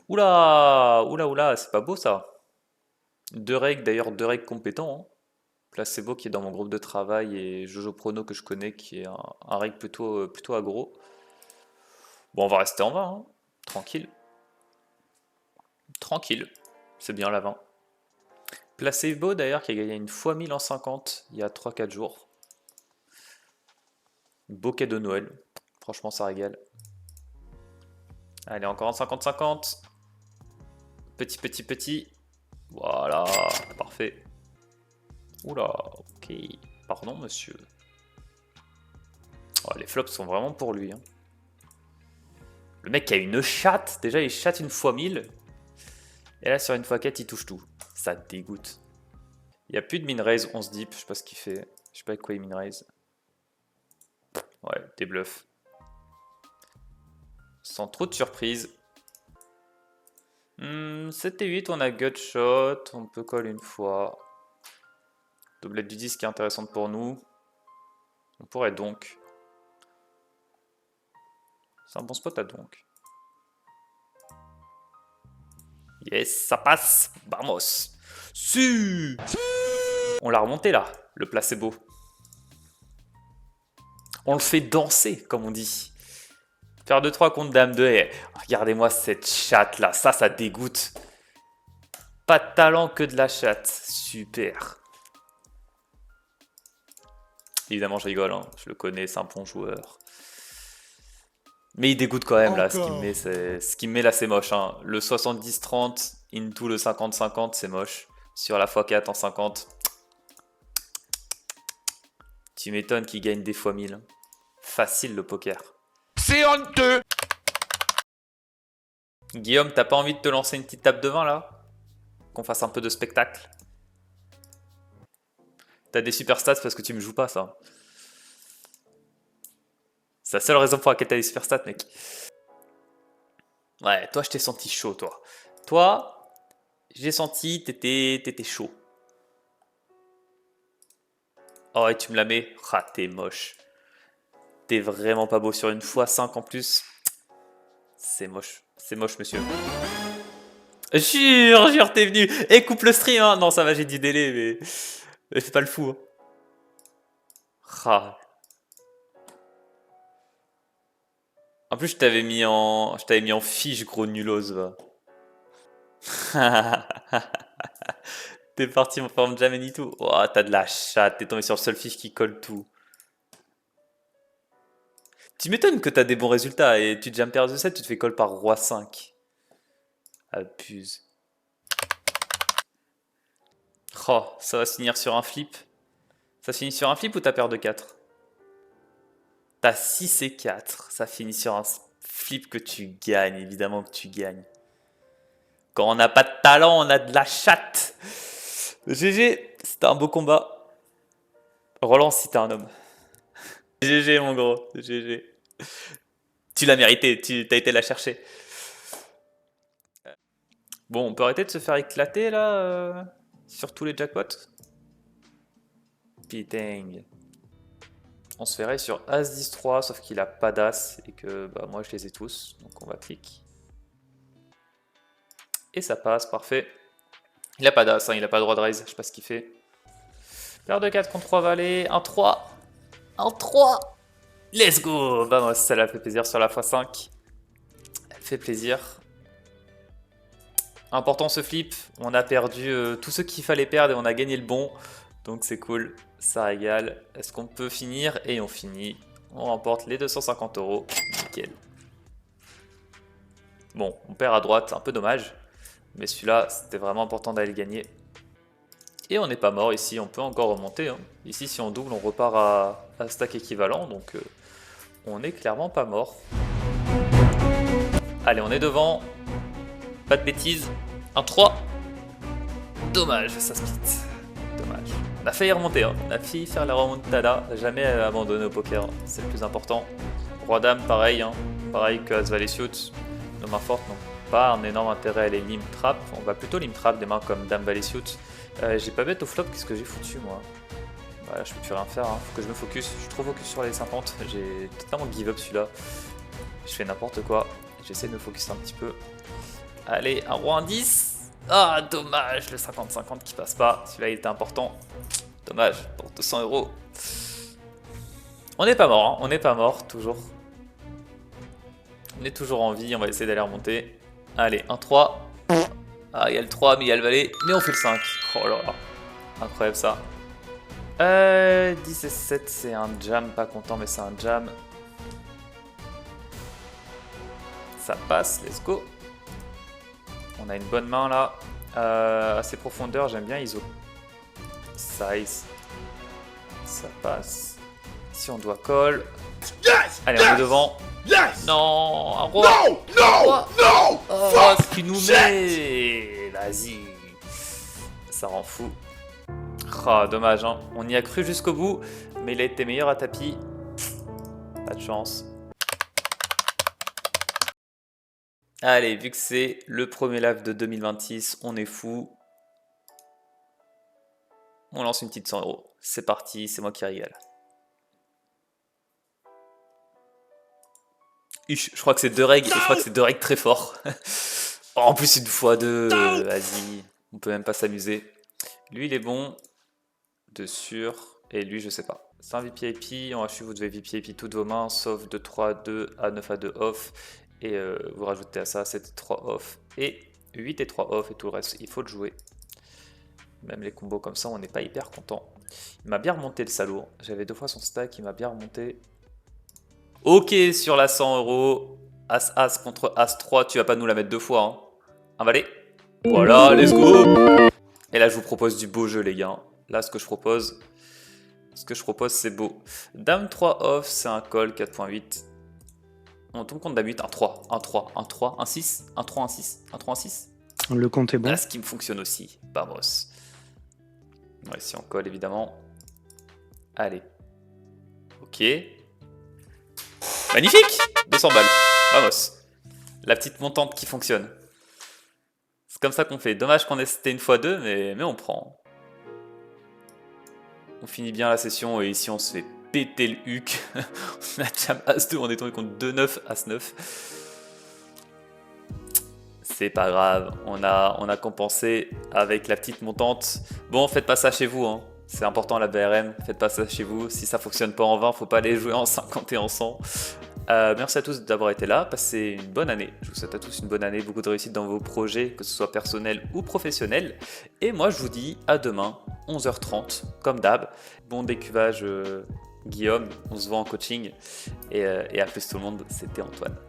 Oula, oula, oula, c'est pas beau ça. Deux règles, d'ailleurs deux règles compétents, hein. Placebo qui est dans mon groupe de travail et Jojo Prono que je connais qui est un règle plutôt aggro. Bon, on va rester en 20, hein. Tranquille. Tranquille. C'est bien la 20. Placebo d'ailleurs qui a gagné une fois 1000 en 50 il y a 3-4 jours. Bouquet de Noël. Franchement, ça régale. Allez, encore en 50-50. Petit, petit, petit. Voilà, parfait. Oula, ok. Pardon, monsieur. Oh, les flops sont vraiment pour lui, hein. Le mec a une chatte. Déjà, il chatte une fois 1000. Et là, sur une fois 4, il touche tout. Ça dégoûte. Il n'y a plus de min raise 11 deep. Je sais pas ce qu'il fait. Je sais pas avec quoi il min raise. Ouais, des bluffs. Sans trop de surprise. 7 et 8, on a gutshot. On peut call une fois. Doublette du 10 qui est intéressante pour nous. On pourrait donc. C'est un bon spot à donc. Yes, ça passe. Vamos. Si. On l'a remonté là, le placebo. On le fait danser, comme on dit. Faire 2-3 contre dame 2. Et regardez-moi cette chatte là. Ça dégoûte. Pas de talent que de la chatte. Super. Évidemment, je rigole, hein. Je le connais, c'est un bon joueur. Mais il dégoûte quand même là. Ce qu'il me met là, c'est moche, hein. Le 70-30 into le 50-50, c'est moche. Sur la x4 en 50. Tu m'étonnes qu'il gagne des fois 1000. Facile le poker. C'est honteux! Guillaume, t'as pas envie de te lancer une petite table de 20 là? Qu'on fasse un peu de spectacle? T'as des super stats parce que tu me joues pas, ça. C'est la seule raison pour laquelle t'as des super stats, mec. Ouais, toi, je t'ai senti chaud, toi. Toi, j'ai senti, t'étais chaud. Oh, et tu me la mets. Ah, t'es moche. T'es vraiment pas beau sur une x5 en plus. C'est moche. C'est moche, monsieur. Jure, t'es venu. Et coupe le stream, hein. Non, ça va, j'ai du délai, mais fais pas le fou, hein. Ah. En plus, je t'avais mis en fiche, gros nulos, va. T'es parti en forme jamais ni tout. Oh, t'as de la chatte, t'es tombé sur le seul fiche qui colle tout. Tu m'étonnes que t'as des bons résultats et tu jam pair de 7, tu te fais call par roi 5. Abuse. Oh, ça va se finir sur un flip. Ça se finit sur un flip ou t'as paire de 4? T'as 6 et 4. Ça finit sur un flip que tu gagnes, évidemment que tu gagnes. Quand on n'a pas de talent, on a de la chatte. GG, c'était un beau combat. Relance si t'es un homme. GG mon gros, GG. Tu l'as mérité, tu as été la chercher. Bon, on peut arrêter de se faire éclater là sur tous les jackpots. Putain. On se ferait sur As-10-3, sauf qu'il a pas d'As et que bah, moi je les ai tous. Donc on va cliquer. Et ça passe, parfait. Il a pas d'As, hein, il a pas droit de raise, je sais pas ce qu'il fait. Paire de 4 contre 3 valets, un 3. Un 3. Let's go. Vamos, ça l'a fait plaisir sur la x5. Elle fait plaisir. Important ce flip, on a perdu tout ce qu'il fallait perdre et on a gagné le bon. Donc c'est cool, ça régale. Est-ce qu'on peut finir? Et on finit. On remporte les 250 €. Nickel. Bon, on perd à droite, un peu dommage. Mais celui-là, c'était vraiment important d'aller le gagner. Et on n'est pas mort ici, on peut encore remonter, hein. Ici, si on double, on repart à stack équivalent. Donc on n'est clairement pas mort. Allez, on est devant. Pas de bêtises. Un 3. Dommage, ça split. Dommage. On a failli remonter, hein. On a failli faire la remontada. Jamais abandonner au poker, c'est le plus important. Roi-Dame, pareil, hein. Pareil que As-Valet Suit. Nos mains fortes n'ont pas un énorme intérêt à les lim trap. On va plutôt lim trap des mains comme Dame-Valet Suit. J'ai pas bête au flop, qu'est-ce que j'ai foutu moi? Voilà, je peux plus rien faire, hein. Faut que je me focus. Je suis trop focus sur les 50. J'ai totalement give up celui-là. Je fais n'importe quoi. j'essaie de me focus un petit peu. Allez, un roi, un 10. Ah, dommage, le 50-50 qui passe pas. Celui-là, il était important. Dommage, pour 200 €. On n'est pas mort, hein. On n'est pas mort, toujours. On est toujours en vie, on va essayer d'aller remonter. Allez, un 3. Ah, il y a le 3, mais il y a le valet. Mais on fait le 5. Oh là là. Incroyable ça. 10 et 7, c'est un jam. Pas content, mais c'est un jam. Ça passe, let's go. On a une bonne main là. Assez profondeur, j'aime bien ISO. Size. Ça passe. Si on doit call. Yes! Allez, on est devant. Yes! Non, un roi. No! No! No! Oh, Fuck! ce qu'il nous Shit! met. Vas-y. Ça rend fou. Ah, dommage, hein. On y a cru jusqu'au bout, mais il a été meilleur à tapis. Pas de chance. Allez, vu que c'est le premier live de 2026, on est fou. On lance une petite 100 €. C'est parti, c'est moi qui régale. Je crois que c'est 2 règles, et je crois que c'est 2 règles très fort. Oh, en plus, une fois 2, vas-y, on peut même pas s'amuser. Lui, il est bon, de sûr, et lui, je sais pas. C'est un VPIP, en HU, vous devez VPIP toutes vos mains, sauf 2-3, 2, A9, A2 off, et vous rajoutez à ça 7 et 3 off, et 8 et 3 off, et tout le reste, il faut le jouer. Même les combos comme ça, on n'est pas hyper content. Il m'a bien remonté le salaud, j'avais 2 fois son stack, il m'a bien remonté. Ok, sur la 100 €, As-As contre As-3, tu vas pas nous la mettre 2 fois, hein. Un valet. Voilà, let's go. Et là, je vous propose du beau jeu, les gars. Là, ce que je propose, c'est beau. Dame 3 off, c'est un call, 4.8. On tombe contre Dame 8, un 3, un 3, un 3, un 6, un 3, un 6, un 3, un 6. Le compte est bon. Là, ce qui me fonctionne aussi, vamos. Ouais, si on colle, évidemment. Allez. Ok. Magnifique, 200 balles. Vamos. La petite montante qui fonctionne. C'est comme ça qu'on fait. Dommage qu'on ait c'était une fois 2, mais on prend. On finit bien la session et ici on se fait péter le huc. On a jam As-2, on est tombé contre 2-9, As-9. C'est pas grave, on a compensé avec la petite montante. Bon, faites pas ça chez vous, hein. C'est important la BRM, faites pas ça chez vous. Si ça fonctionne pas en 20, faut pas aller jouer en 50 et en 100. Merci à tous d'avoir été là, passez une bonne année. Je vous souhaite à tous une bonne année, beaucoup de réussite dans vos projets, que ce soit personnel ou professionnel. Et moi je vous dis à demain, 11h30, comme d'hab. Bon décuvage Guillaume, on se voit en coaching. Et à plus tout le monde, c'était Antoine.